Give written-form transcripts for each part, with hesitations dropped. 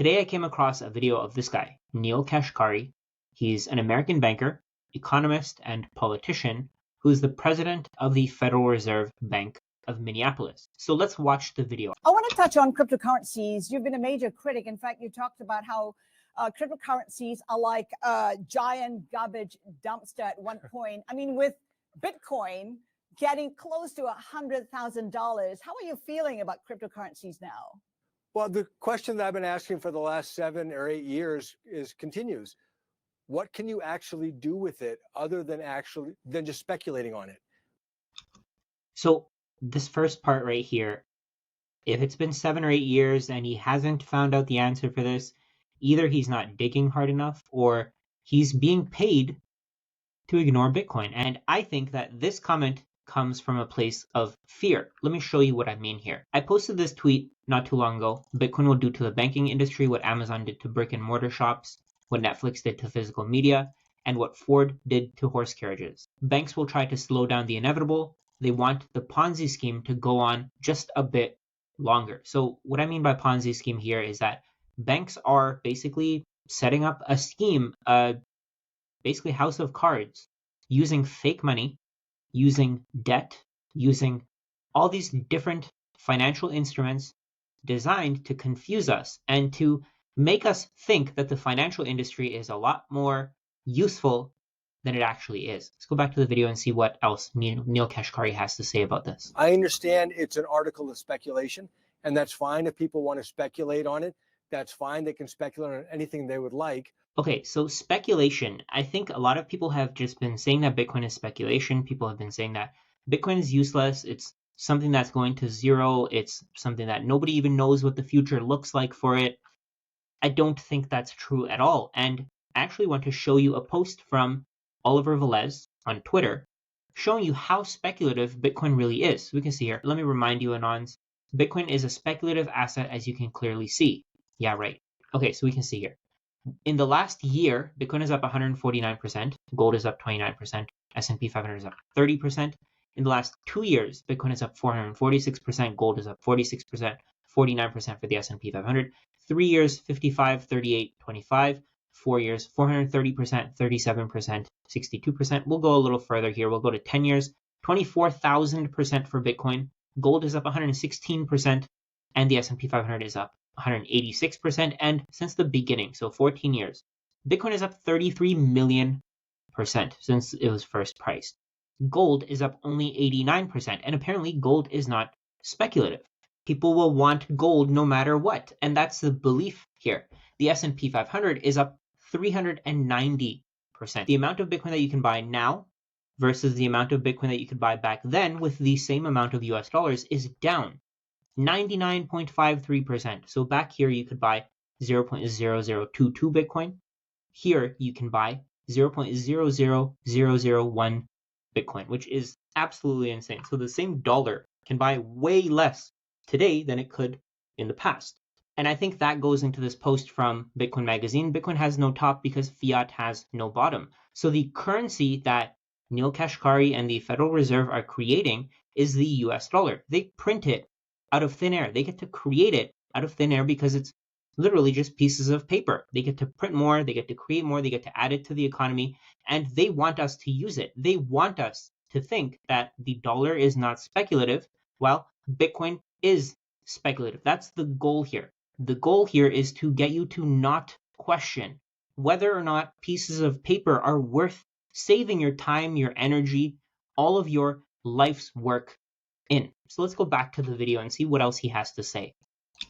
Today I came across a video of this guy, Neel Kashkari. He's an American banker, economist, and politician who's the president of the Federal Reserve Bank of Minneapolis. So let's watch the video. I want to touch on cryptocurrencies. You've been a major critic. In fact, you talked about how cryptocurrencies are like a giant garbage dumpster at one point. I mean, with Bitcoin getting close to $100,000, how are you feeling about cryptocurrencies now? Well, the question that I've been asking for the last 7 or 8 years continues. What can you actually do with it other than just speculating on it? So this first part right here, if it's been 7 or 8 years and he hasn't found out the answer for this, either he's not digging hard enough or he's being paid to ignore Bitcoin. And I think that this comment comes from a place of fear. Let me show you what I mean here. I posted this tweet not too long ago. Bitcoin will do to the banking industry what Amazon did to brick and mortar shops, what Netflix did to physical media, and what Ford did to horse carriages. Banks will try to slow down the inevitable. They want the Ponzi scheme to go on just a bit longer. So what I mean by Ponzi scheme here is that banks are basically setting up a scheme, basically house of cards, using fake money, using debt, using all these different financial instruments designed to confuse us and to make us think that the financial industry is a lot more useful than it actually is. Let's go back to the video and see what else Neel Kashkari has to say about this. I understand it's an article of speculation, and that's fine. If people want to speculate on it, that's fine. They can speculate on anything they would like. Okay, so speculation. I think a lot of people have just been saying that Bitcoin is speculation. People have been saying that Bitcoin is useless. It's something that's going to zero. It's something that nobody even knows what the future looks like for it. I don't think that's true at all. And I actually want to show you a post from Oliver Velez on Twitter showing you how speculative Bitcoin really is. So we can see here. Let me remind you, Anons, Bitcoin is a speculative asset, as you can clearly see. Yeah, right. Okay, so we can see here. In the last year, Bitcoin is up 149%, gold is up 29%, S&P 500 is up 30%. In the last 2 years, Bitcoin is up 446%, gold is up 46%, 49% for the S&P 500. 3 years, 55, 38, 25. 4 years, 430%, 37%, 62%. We'll go a little further here. We'll go to 10 years, 24,000% for Bitcoin. Gold is up 116%, and the S&P 500 is up 186%. And since the beginning, so 14 years, Bitcoin is up 33 million% since it was first priced. Gold is up only 89%, and apparently gold is not speculative. People will want gold no matter what, and that's the belief here. The S&P 500 is up 390%. The amount of Bitcoin that you can buy now versus the amount of Bitcoin that you could buy back then with the same amount of US dollars is down 99.53%. So back here you could buy 0.0022 Bitcoin. Here you can buy 0.00001 Bitcoin, which is absolutely insane. So the same dollar can buy way less today than it could in the past. And I think that goes into this post from Bitcoin Magazine. Bitcoin has no top because fiat has no bottom. So the currency that Neel Kashkari and the Federal Reserve are creating is the US dollar. They print it out of thin air. They get to create it out of thin air because it's literally just pieces of paper. They get to print more, they get to create more, they get to add it to the economy, and they want us to use it. They want us to think that the dollar is not speculative, while Bitcoin is speculative. That's the goal here. The goal here is to get you to not question whether or not pieces of paper are worth saving your time, your energy, all of your life's work in. So let's go back to the video and see what else he has to say.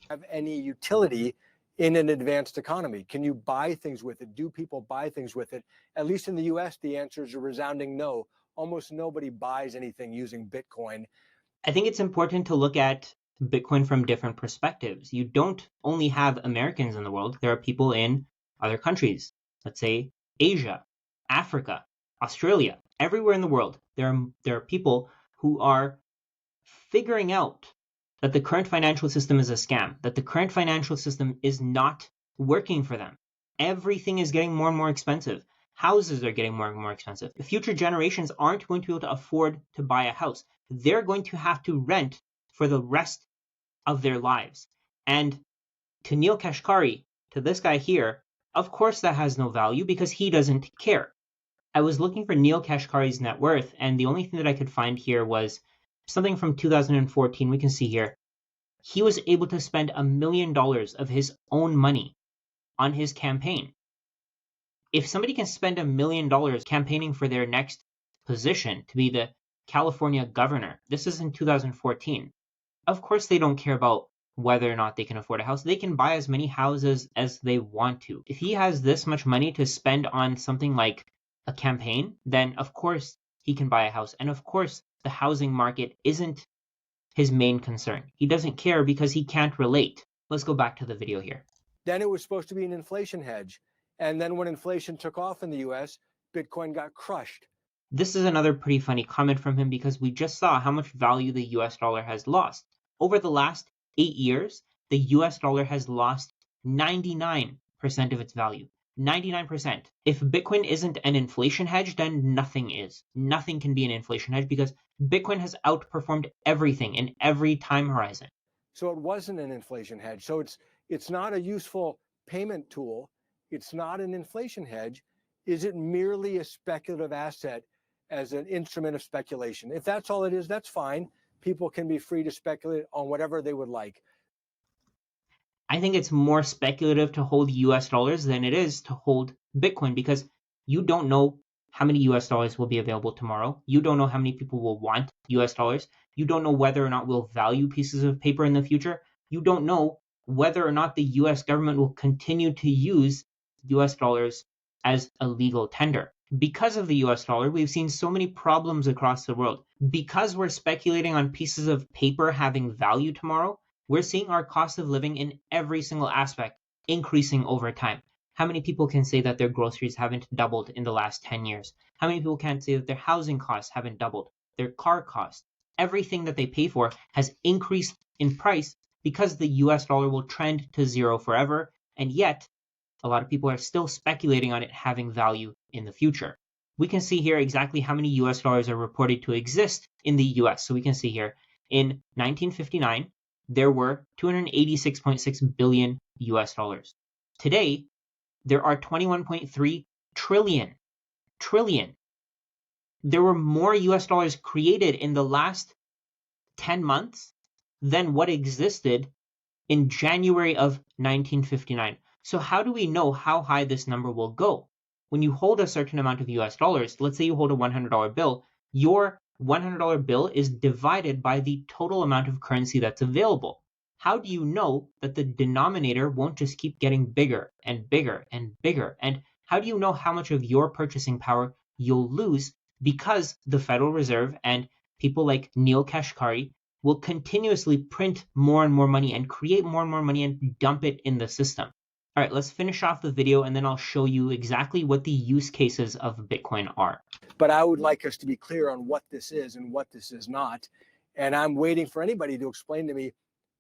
Have any utility in an advanced economy? Can you buy things with it? Do people buy things with it? At least in the US, the answer is a resounding no. Almost nobody buys anything using Bitcoin. I think it's important to look at Bitcoin from different perspectives. You don't only have Americans in the world. There are people in other countries, let's say Asia, Africa, Australia, everywhere in the world. There are people who are figuring out that the current financial system is a scam, that the current financial system is not working for them. Everything is getting more and more expensive. Houses are getting more and more expensive. The future generations aren't going to be able to afford to buy a house. They're going to have to rent for the rest of their lives. And to Neel Kashkari, to this guy here, of course that has no value because he doesn't care. I was looking for Neil Kashkari's net worth, and the only thing that I could find here was something from 2014. We can see here. He was able to spend $1 million of his own money on his campaign. If somebody can spend $1 million campaigning for their next position to be the California governor, this is in 2014, of course they don't care about whether or not they can afford a house. They can buy as many houses as they want to. If he has this much money to spend on something like a campaign, then of course he can buy a house. And of course the housing market isn't his main concern. He doesn't care because he can't relate. Let's go back to the video here. Then it was supposed to be an inflation hedge. And then when inflation took off in the US, Bitcoin got crushed. This is another pretty funny comment from him because we just saw how much value the US dollar has lost. Over the last 8 years, the US dollar has lost 99% of its value. 99%. If Bitcoin isn't an inflation hedge, then nothing is. Nothing can be an inflation hedge because Bitcoin has outperformed everything in every time horizon. So it wasn't an inflation hedge. So it's not a useful payment tool. It's not an inflation hedge. Is it merely a speculative asset as an instrument of speculation? If that's all it is, that's fine. People can be free to speculate on whatever they would like. I think it's more speculative to hold US dollars than it is to hold Bitcoin because you don't know how many US dollars will be available tomorrow. You don't know how many people will want US dollars. You don't know whether or not we'll value pieces of paper in the future. You don't know whether or not the US government will continue to use US dollars as a legal tender. Because of the US dollar, we've seen so many problems across the world. Because we're speculating on pieces of paper having value tomorrow, we're seeing our cost of living in every single aspect increasing over time. How many people can say that their groceries haven't doubled in the last 10 years? How many people can say that their housing costs haven't doubled? Their car costs, everything that they pay for has increased in price because the US dollar will trend to zero forever. And yet, a lot of people are still speculating on it having value in the future. We can see here exactly how many US dollars are reported to exist in the US. So we can see here in 1959, there were 286.6 billion US dollars. Today, there are 21.3 trillion. There were more US dollars created in the last 10 months than what existed in January of 1959. So how do we know how high this number will go? When you hold a certain amount of US dollars, let's say you hold a $100 bill, your $100 bill is divided by the total amount of currency that's available. How do you know that the denominator won't just keep getting bigger and bigger and bigger? And how do you know how much of your purchasing power you'll lose because the Federal Reserve and people like Neil Kashkari will continuously print more and more money and create more and more money and dump it in the system? All right, let's finish off the video and then I'll show you exactly what the use cases of Bitcoin are. But I would like us to be clear on what this is and what this is not. And I'm waiting for anybody to explain to me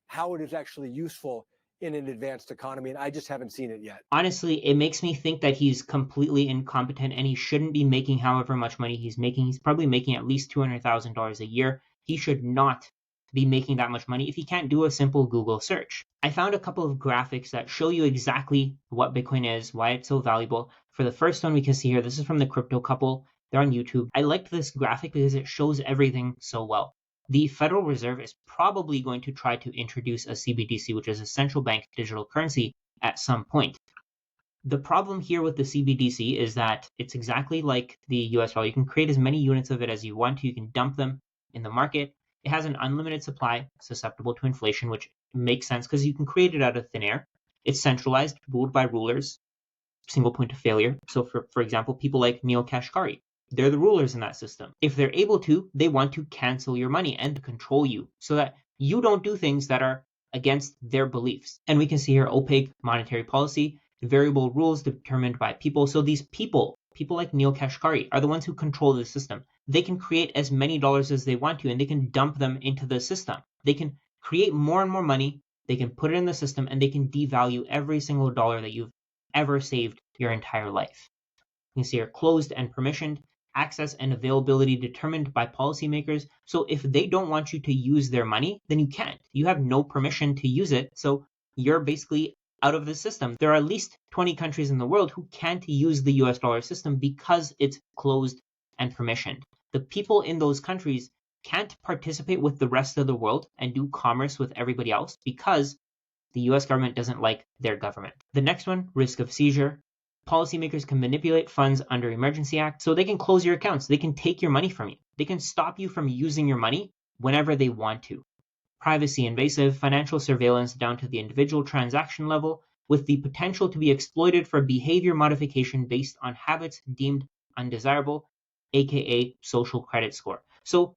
how it is actually useful in an advanced economy. And I just haven't seen it yet. Honestly, it makes me think that he's completely incompetent and he shouldn't be making however much money he's making. He's probably making at least $200,000 a year. He should not be making that much money if he can't do a simple Google search. I found a couple of graphics that show you exactly what Bitcoin is, why it's so valuable. For the first one we can see here, this is from the Crypto Couple. They're on YouTube. I liked this graphic because it shows everything so well. The Federal Reserve is probably going to try to introduce a CBDC, which is a central bank digital currency, at some point. The problem here with the CBDC is that it's exactly like the US dollar. You can create as many units of it as you want to. You can dump them in the market. It has an unlimited supply, susceptible to inflation, which makes sense because you can create it out of thin air. It's centralized, ruled by rulers, single point of failure. So for example, people like Neil Kashkari, they're the rulers in that system. If they're able to, they want to cancel your money and control you so that you don't do things that are against their beliefs. And we can see here opaque monetary policy, variable rules determined by people. So these people like Neil Kashkari, are the ones who control the system. They can create as many dollars as they want to, and they can dump them into the system. They can create more and more money, they can put it in the system, and they can devalue every single dollar that you've ever saved your entire life. You can see here closed and permissioned, access and availability determined by policymakers. So if they don't want you to use their money, then you can't. You have no permission to use it. So you're basically out of the system. There are at least 20 countries in the world who can't use the US dollar system because it's closed and permissioned. The people in those countries can't participate with the rest of the world and do commerce with everybody else because the US government doesn't like their government. The next one, risk of seizure. Policymakers can manipulate funds under Emergency Act, so they can close your accounts. They can take your money from you. They can stop you from using your money whenever they want to. Privacy invasive, financial surveillance down to the individual transaction level, with the potential to be exploited for behavior modification based on habits deemed undesirable, aka social credit score. So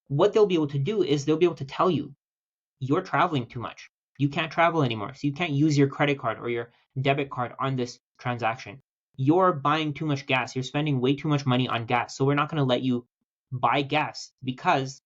what they'll be able to do is they'll be able to tell you, you're traveling too much. You can't travel anymore, so you can't use your credit card or your debit card on this transaction. You're buying too much gas. You're spending way too much money on gas, so we're not going to let you buy gas because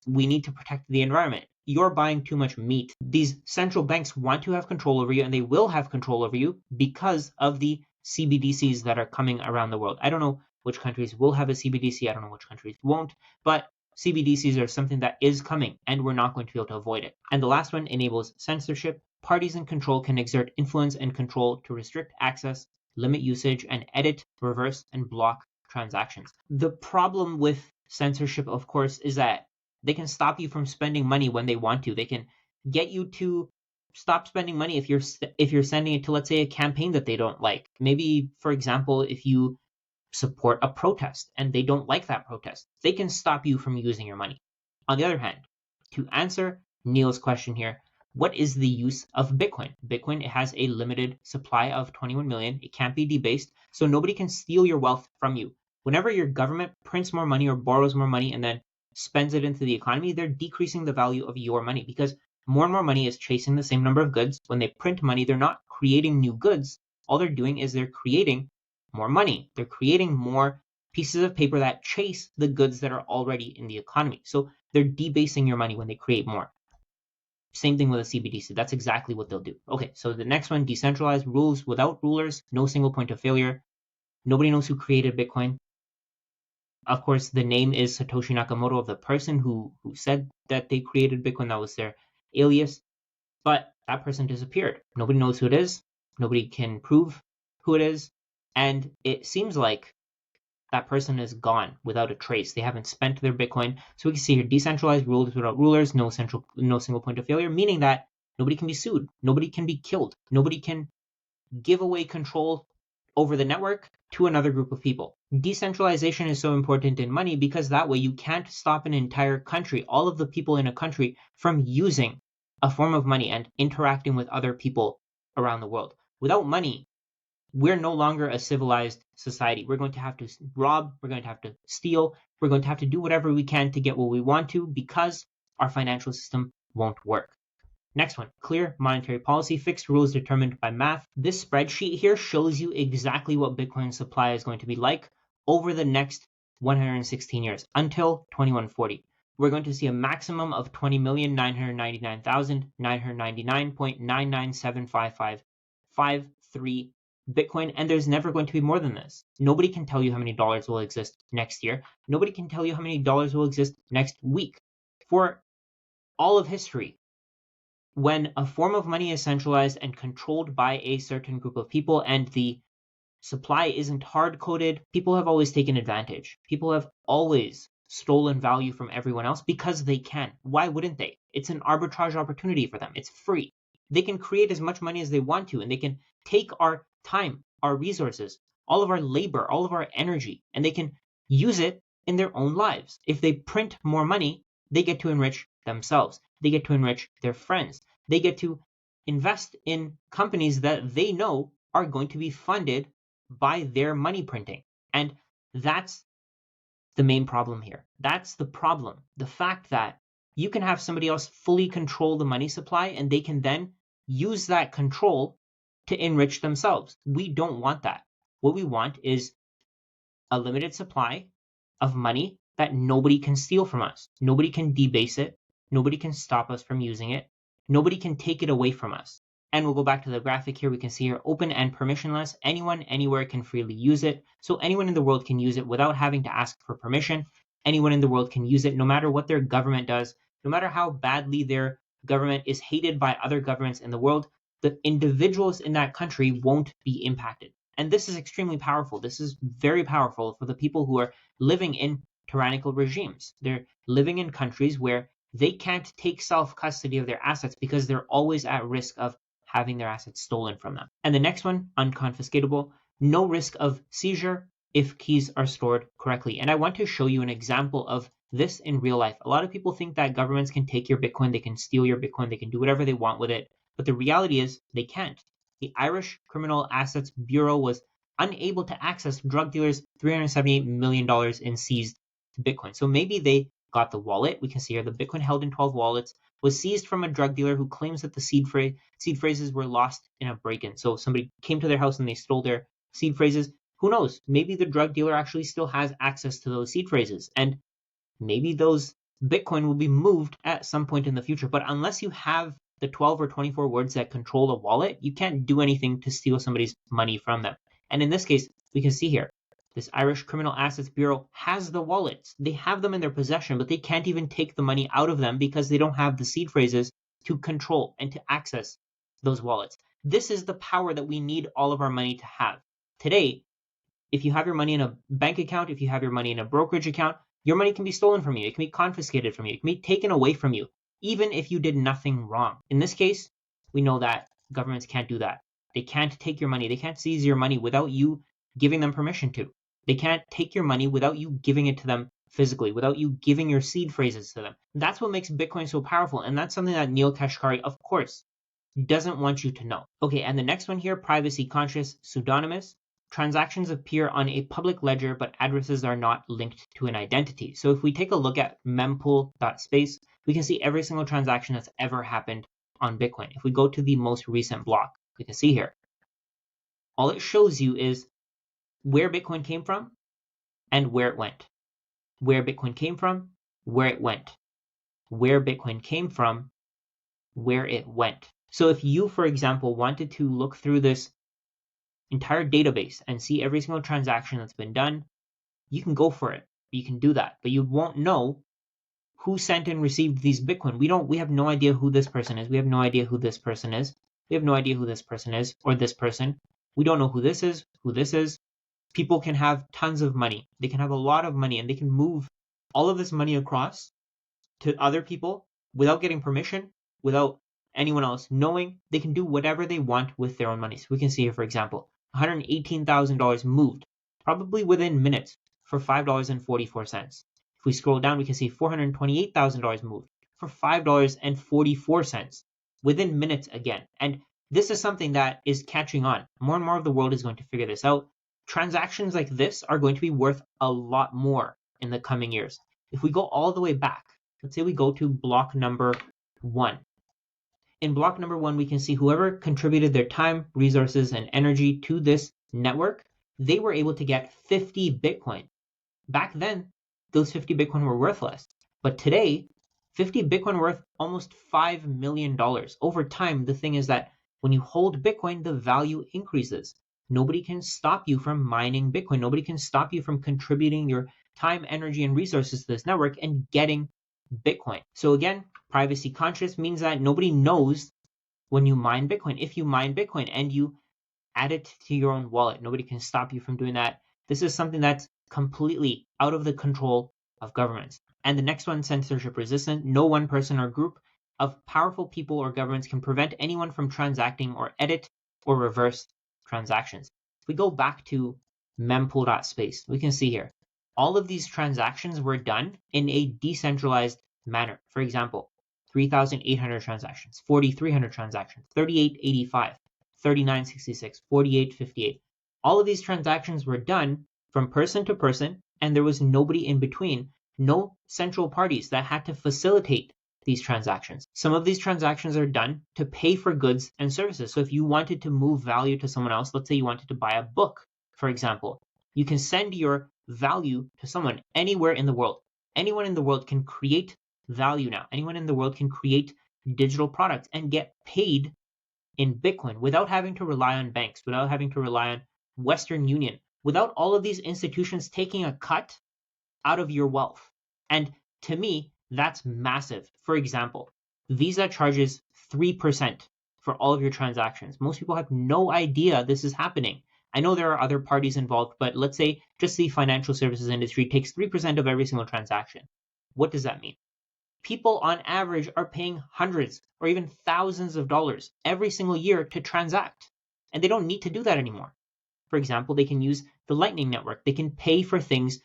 we need to protect the environment. You're buying too much meat. These central banks want to have control over you, and they will have control over you because of the CBDCs that are coming around the world. I don't know which countries will have a CBDC. I don't know which countries won't, but CBDCs are something that is coming, and we're not going to be able to avoid it. And the last one enables censorship. Parties in control can exert influence and control to restrict access, limit usage, and edit, reverse, and block transactions. The problem with censorship, of course, is that they can stop you from spending money when they want to. They can get you to stop spending money if you're sending it to, let's say, a campaign that they don't like. Maybe, for example, if you support a protest and they don't like that protest, they can stop you from using your money. On the other hand, to answer Neil's question here, what is the use of Bitcoin? Bitcoin, it has a limited supply of 21 million. It can't be debased, so nobody can steal your wealth from you. Whenever your government prints more money or borrows more money and then spends it into the economy, they're decreasing the value of your money because more and more money is chasing the same number of goods. When they print money, they're not creating new goods. All they're doing is they're creating more money. They're creating more pieces of paper that chase the goods that are already in the economy. So they're debasing your money when they create more. Same thing with a CBDC. That's exactly what they'll do. Okay, so the next one, decentralized, rules without rulers, no single point of failure. Nobody knows who created Bitcoin. Of course, the name is Satoshi Nakamoto, of the person who said that they created Bitcoin. That was their alias. But that person disappeared. Nobody knows who it is. Nobody can prove who it is. And it seems like that person is gone without a trace. They haven't spent their Bitcoin. So we can see here, decentralized, rules without rulers, no single point of failure, meaning that nobody can be sued. Nobody can be killed. Nobody can give away control over the network to another group of people. Decentralization is so important in money because that way you can't stop an entire country, all of the people in a country, from using a form of money and interacting with other people around the world. Without money, we're no longer a civilized society. We're going to have to rob, we're going to have to steal, we're going to have to do whatever we can to get what we want to because our financial system won't work. Next one, clear monetary policy, fixed rules determined by math. This spreadsheet here shows you exactly what Bitcoin supply is going to be like over the next 116 years until 2140. We're going to see a maximum of 20,999,999.9975553 Bitcoin, and there's never going to be more than this. Nobody can tell you how many dollars will exist next year. Nobody can tell you how many dollars will exist next week. For all of history, when a form of money is centralized and controlled by a certain group of people and the supply isn't hard-coded, people have always taken advantage. People have always stolen value from everyone else because they can. Why wouldn't they? It's an arbitrage opportunity for them. It's free. They can create as much money as they want to, and they can take our time, our resources, all of our labor, all of our energy, and they can use it in their own lives. If they print more money, they get to enrich themselves. They get to enrich their friends. They get to invest in companies that they know are going to be funded by their money printing. And that's the main problem here. That's the problem. The fact that you can have somebody else fully control the money supply and they can then use that control to enrich themselves. We don't want that. What we want is a limited supply of money that nobody can steal from us. Nobody can debase it. Nobody can stop us from using it. Nobody can take it away from us. And we'll go back to the graphic here. We can see here, open and permissionless. Anyone, anywhere can freely use it. So anyone in the world can use it without having to ask for permission. Anyone in the world can use it no matter what their government does, no matter how badly their government is hated by other governments in the world. the individuals in that country won't be impacted. And this is extremely powerful. This is very powerful for the people who are living in tyrannical regimes. They're living in countries where they can't take self-custody of their assets because they're always at risk of having their assets stolen from them. And the next one, unconfiscatable, no risk of seizure if keys are stored correctly. And I want to show you an example of this in real life. A lot of people think that governments can take your Bitcoin, they can steal your Bitcoin, they can do whatever they want with it. But the reality is they can't. The Irish Criminal Assets Bureau was unable to access drug dealers' $378 million in seized Bitcoin. So maybe they got the wallet. We can see here the Bitcoin held in 12 wallets was seized from a drug dealer who claims that the seed phrases were lost in a break-in. So somebody came to their house and they stole their seed phrases. Who knows? Maybe the drug dealer actually still has access to those seed phrases, and maybe those Bitcoin will be moved at some point in the future. But unless you have the 12 or 24 words that control the wallet, you can't do anything to steal somebody's money from them. And in this case, we can see here, this Irish Criminal Assets Bureau has the wallets. They have them in their possession, but they can't even take the money out of them because they don't have the seed phrases to control and to access those wallets. This is the power that we need all of our money to have. Today, if you have your money in a bank account, if you have your money in a brokerage account, your money can be stolen from you. It can be confiscated from you. It can be taken away from you, even if you did nothing wrong. In this case, we know that governments can't do that. They can't take your money. They can't seize your money without you giving them permission to. They can't take your money without you giving it to them physically, without you giving your seed phrases to them. That's what makes Bitcoin so powerful. And that's something that Neil Kashkari, of course, doesn't want you to know. Okay, and the next one here, privacy conscious, pseudonymous. Transactions appear on a public ledger, but addresses are not linked to an identity. So if we take a look at mempool.space, we can see every single transaction that's ever happened on Bitcoin. If we go to the most recent block, we can see here, all it shows you is where Bitcoin came from and where it went. Where Bitcoin came from, where it went. Where Bitcoin came from, where it went. So if you, for example, wanted to look through this entire database and see every single transaction that's been done, you can go for it. You can do that, but you won't know who sent and received these Bitcoin. We have no idea who this person is. We have no idea who this person is. We have no idea who this person is or this person. We don't know who this is, who this is. People can have tons of money. They can have a lot of money and they can move all of this money across to other people without getting permission, without anyone else knowing. They can do whatever they want with their own money. So we can see here, for example, $118,000 moved, probably within minutes, for $5.44. If we scroll down, we can see $428,000 moved for $5.44 within minutes again. And this is something that is catching on. More and more of the world is going to figure this out. Transactions like this are going to be worth a lot more in the coming years. If we go all the way back, let's say we go to block number 1. In block number 1, we can see whoever contributed their time, resources, and energy to this network, they were able to get 50 Bitcoin. Back then, those 50 Bitcoin were worthless. But today, 50 Bitcoin worth almost $5 million. Over time, the thing is that when you hold Bitcoin, the value increases. Nobody can stop you from mining Bitcoin. Nobody can stop you from contributing your time, energy, and resources to this network and getting Bitcoin. So again, privacy conscious means that nobody knows when you mine Bitcoin. If you mine Bitcoin and you add it to your own wallet, nobody can stop you from doing that. This is something that's completely out of the control of governments. And the next one, censorship resistant. No one person or group of powerful people or governments can prevent anyone from transacting or edit or reverse transactions. If we go back to mempool.space, we can see here, all of these transactions were done in a decentralized manner. For example, 3,800 transactions, 4,300 transactions, 3,885, 3,966, 4,858. All of these transactions were done from person to person, and there was nobody in between, no central parties that had to facilitate these transactions. Some of these transactions are done to pay for goods and services. So if you wanted to move value to someone else, let's say you wanted to buy a book, for example, you can send your value to someone anywhere in the world. Anyone in the world can create value now. Anyone in the world can create digital products and get paid in Bitcoin without having to rely on banks, without having to rely on Western Union, without all of these institutions taking a cut out of your wealth. And to me, that's massive. For example, Visa charges 3% for all of your transactions. Most people have no idea this is happening. I know there are other parties involved, but let's say just the financial services industry takes 3% of every single transaction. What does that mean? People on average are paying hundreds or even thousands of dollars every single year to transact, and they don't need to do that anymore. For example, they can use the Lightning Network. They can pay for things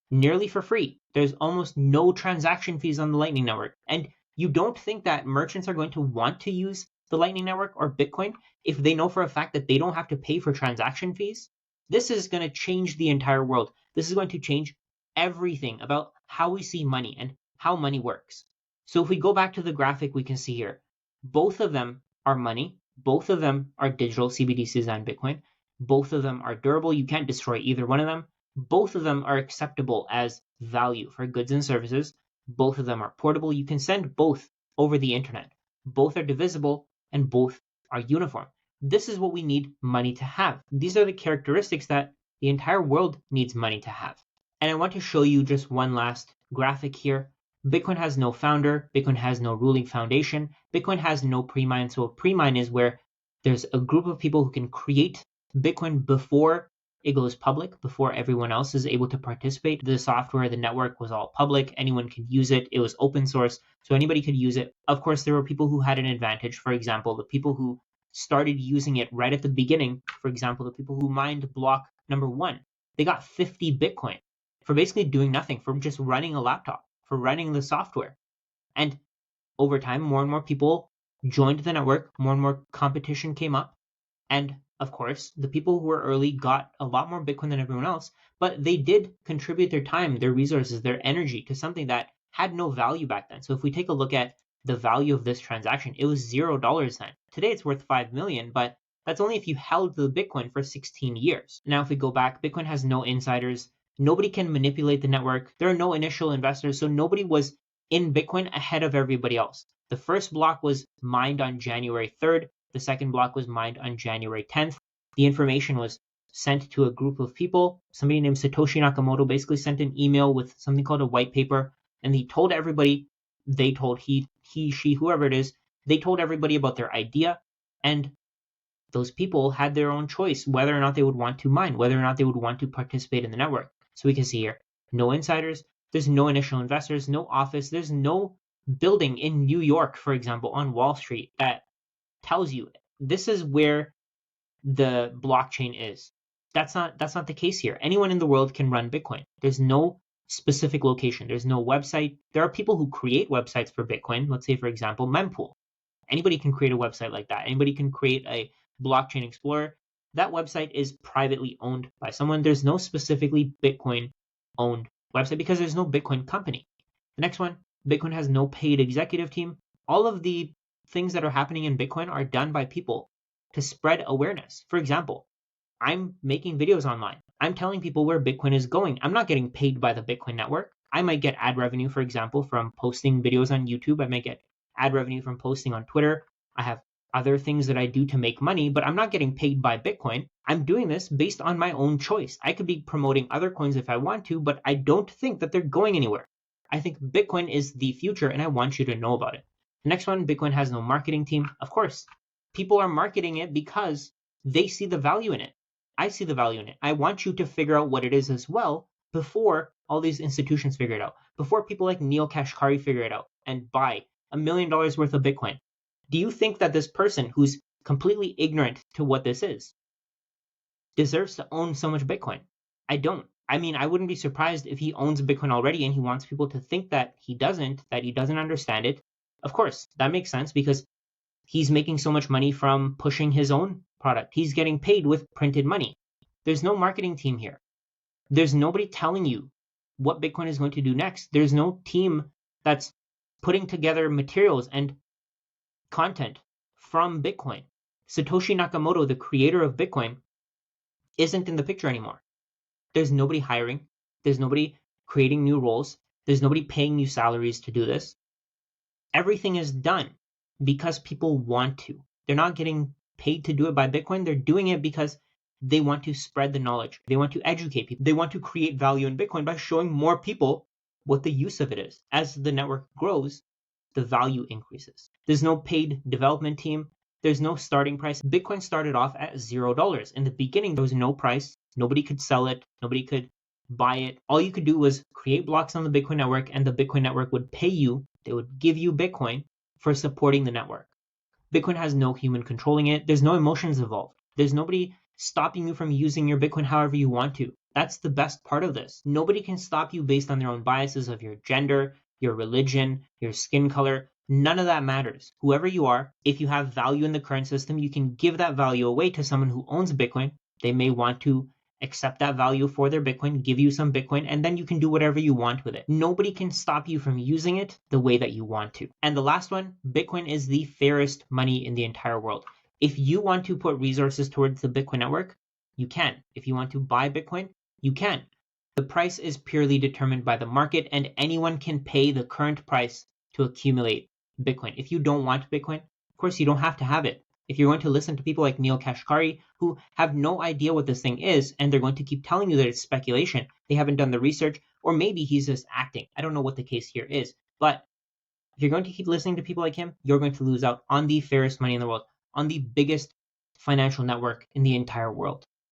nearly for free. There's almost no transaction fees on the Lightning Network. And you don't think that merchants are going to want to use the Lightning Network or Bitcoin if they know for a fact that they don't have to pay for transaction fees? This is going to change the entire world. This is going to change everything about how we see money and how money works. So if we go back to the graphic, we can see here, both of them are money. Both of them are digital CBDCs and Bitcoin. Both of them are durable. You can't destroy either one of them. Both of them are acceptable as value for goods and services. Both of them are portable. You can send both over the internet. Both are divisible and both are uniform. This is what we need money to have. These are the characteristics that the entire world needs money to have. And I want to show you just one last graphic here. Bitcoin has no founder. Bitcoin has no ruling foundation. Bitcoin has no pre-mine. So a pre-mine is where there's a group of people who can create Bitcoin before it goes public, before everyone else is able to participate. The software, the network was all public. Anyone could use it. It was open source, so anybody could use it. Of course, there were people who had an advantage. For example, the people who started using it right at the beginning, for example, the people who mined block number 1, they got 50 Bitcoin for basically doing nothing, for just running a laptop, for running the software. And over time, more and more people joined the network, more and more competition came up. And of course, the people who were early got a lot more Bitcoin than everyone else, but they did contribute their time, their resources, their energy to something that had no value back then. So if we take a look at the value of this transaction, it was $0 then. Today it's worth 5 million, but that's only if you held the Bitcoin for 16 years. Now, if we go back, Bitcoin has no insiders. Nobody can manipulate the network. There are no initial investors, so nobody was in Bitcoin ahead of everybody else. The first block was mined on January 3rd. The second block was mined on January 10th. The information was sent to a group of people. Somebody named Satoshi Nakamoto basically sent an email with something called a white paper, and he told everybody, they told he, she, whoever it is, they told everybody about their idea, and those people had their own choice whether or not they would want to mine, whether or not they would want to participate in the network. So we can see here, no insiders, there's no initial investors, no office, there's no building in New York, for example, on Wall Street that tells you this is where the blockchain is. That's not the case here. Anyone in the world can run Bitcoin. There's no specific location. There's no website. There are people who create websites for Bitcoin. Let's say, for example, Mempool. Anybody can create a website like that. Anybody can create a blockchain explorer. That website is privately owned by someone. There's no specifically Bitcoin owned website because there's no Bitcoin company. The next one, Bitcoin has no paid executive team. All of the things that are happening in Bitcoin are done by people to spread awareness. For example, I'm making videos online. I'm telling people where Bitcoin is going. I'm not getting paid by the Bitcoin network. I might get ad revenue, for example, from posting videos on YouTube. I might get ad revenue from posting on Twitter. I have other things that I do to make money, but I'm not getting paid by Bitcoin. I'm doing this based on my own choice. I could be promoting other coins if I want to, but I don't think that they're going anywhere. I think Bitcoin is the future, and I want you to know about it. The next one, Bitcoin has no marketing team. Of course, people are marketing it because they see the value in it. I see the value in it. I want you to figure out what it is as well before all these institutions figure it out, before people like Neil Kashkari figure it out and buy $1 million worth of Bitcoin. Do you think that this person who's completely ignorant to what this is deserves to own so much Bitcoin? I don't. I mean, I wouldn't be surprised if he owns Bitcoin already and he wants people to think that he doesn't understand it. Of course, that makes sense because he's making so much money from pushing his own product. He's getting paid with printed money. There's no marketing team here. There's nobody telling you what Bitcoin is going to do next. There's no team that's putting together materials and content from Bitcoin. Satoshi Nakamoto, the creator of Bitcoin, isn't in the picture anymore. There's nobody hiring. There's nobody creating new roles. There's nobody paying new salaries to do this. Everything is done because people want to. They're not getting paid to do it by Bitcoin. They're doing it because they want to spread the knowledge. They want to educate people. They want to create value in Bitcoin by showing more people what the use of it is. As the network grows, the value increases. There's no paid development team. There's no starting price. Bitcoin started off at $0. In the beginning, there was no price. Nobody could sell it. Nobody could buy it. All you could do was create blocks on the Bitcoin network, and the Bitcoin network would pay you. They would give you Bitcoin for supporting the network. Bitcoin has no human controlling it. There's no emotions involved. There's nobody stopping you from using your Bitcoin however you want to. That's the best part of this. Nobody can stop you based on their own biases of your gender, your religion, your skin color. None of that matters. Whoever you are, if you have value in the current system, you can give that value away to someone who owns Bitcoin. They may want to accept that value for their Bitcoin, give you some Bitcoin, and then you can do whatever you want with it. Nobody can stop you from using it the way that you want to. And the last one, Bitcoin is the fairest money in the entire world. If you want to put resources towards the Bitcoin network, you can. If you want to buy Bitcoin, you can. The price is purely determined by the market, and anyone can pay the current price to accumulate Bitcoin. If you don't want Bitcoin, of course you don't have to have it. If you're going to listen to people like Neil Kashkari who have no idea what this thing is, and they're going to keep telling you that it's speculation, they haven't done the research, or maybe he's just acting. I don't know what the case here is. But if you're going to keep listening to people like him, you're going to lose out on the fairest money in the world, on the biggest financial network in the entire world.